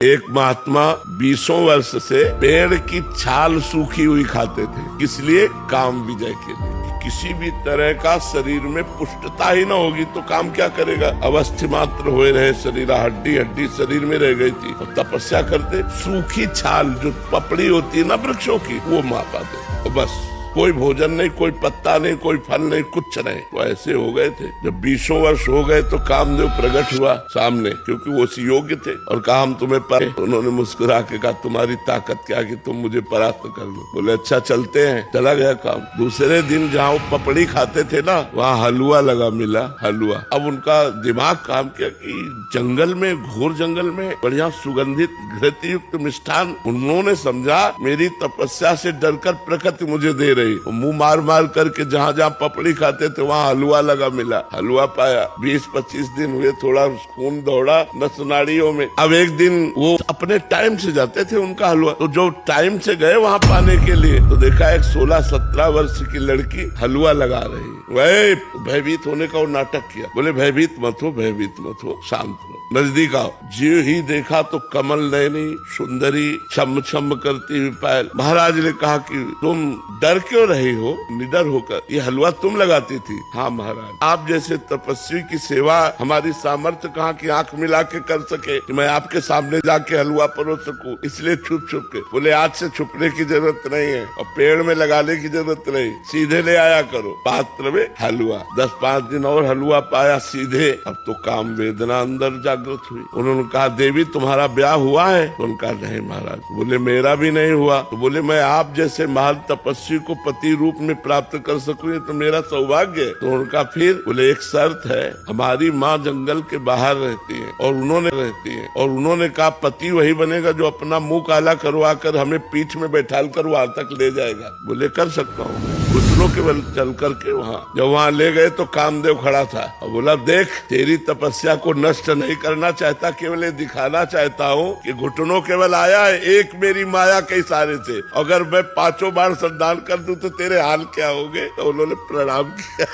एक महात्मा 20 वर्ष से पेड़ की छाल सूखी हुई खाते थे, इसलिए काम विजय के लिए। किसी भी तरह का शरीर में पुष्टता ही ना होगी तो काम क्या करेगा। अवस्थी मात्र हुए रहे शरीर, हड्डी हड्डी शरीर में रह गई थी। और तपस्या करते सूखी छाल जो पपड़ी होती है ना वृक्षों की, वो माँ पाते। तो बस कोई भोजन नहीं, कोई पत्ता नहीं, कोई फल नहीं, कुछ नहीं। तो ऐसे हो गए थे। जब 20 वर्ष हो गए तो कामदेव प्रकट हुआ सामने, क्योंकि वो उसी योग्य थे। और कहा हम तुम्हें पाए। उन्होंने मुस्कुरा के कहा तुम्हारी ताकत क्या कि तुम मुझे परास्त कर लो। बोले अच्छा चलते हैं। चला गया काम। दूसरे दिन जहाँ वो पपड़ी खाते थे ना, वहाँ हलवा लगा मिला, हलवा। अब उनका दिमाग काम किया कि जंगल में, घोर जंगल में बढ़िया सुगंधित घृत युक्त मिष्ठान। उन्होंने समझा मेरी तपस्या से डरकर प्रकृति मुझे दे मुंह मार मार करके जहाँ जहाँ पपड़ी खाते थे वहाँ हलवा लगा मिला। हलवा पाया। 20-25 दिन हुए, थोड़ा खून दौड़ा नस नाड़ियों में। अब एक दिन वो अपने टाइम से जाते थे उनका हलवा, तो जो टाइम से गए वहाँ पाने के लिए, तो देखा एक 16-17 वर्ष की लड़की हलवा लगा रही। वह भयभीत होने का वो नाटक किया। बोले भयभीत मत हो, भयभीत मत हो, शांत हो, नजदीक आओ। जीव ही देखा तो कमल नयनी सुंदरी छम छम करती हुई पायल। महाराज ने कहा कि तुम डर क्यों रही हो निडर होकर, ये हलवा तुम लगाती थी। हाँ महाराज, आप जैसे तपस्वी की सेवा हमारी सामर्थ्य कहाँ की आंख मिला के कर सके कि मैं आपके सामने जाके हलवा परोस सकूं, इसलिए छुप छुप के। बोले आज से छुपने की जरूरत नहीं है और पेड़ में लगाने की जरूरत नहीं, सीधे ले आया करो पात्र में हलवा। 10-5 दिन और हलवा पाया सीधे। अब तो काम वेदना अंदर जागृत हुई। उन्होंने कहा देवी तुम्हारा ब्याह हुआ है? तो उनका नहीं महाराज। बोले मेरा भी नहीं हुआ। तो बोले मैं आप जैसे महान तपस्वी को पति रूप में प्राप्त कर सकूं, तो मेरा सौभाग्य है। तो उनका फिर बोले एक शर्त है, हमारी माँ जंगल के बाहर रहती है और उन्होंने कहा पति वही बनेगा जो अपना मुंह काला करवा कर हमें पीठ में बैठाल कर वहां तक ले जाएगा। बोले कर सकता हूँ। घुटनों के बल चल करके जब वहाँ ले गए तो कामदेव खड़ा था और बोला देख तेरी तपस्या को नष्ट नहीं करना चाहता, केवल ये दिखाना चाहता हूँ कि घुटनों केवल आया है एक मेरी माया के इशारे से। अगर मैं 5 बार स्नान कर दूं तो तेरे हाल क्या होंगे। तो उन्होंने प्रणाम किया।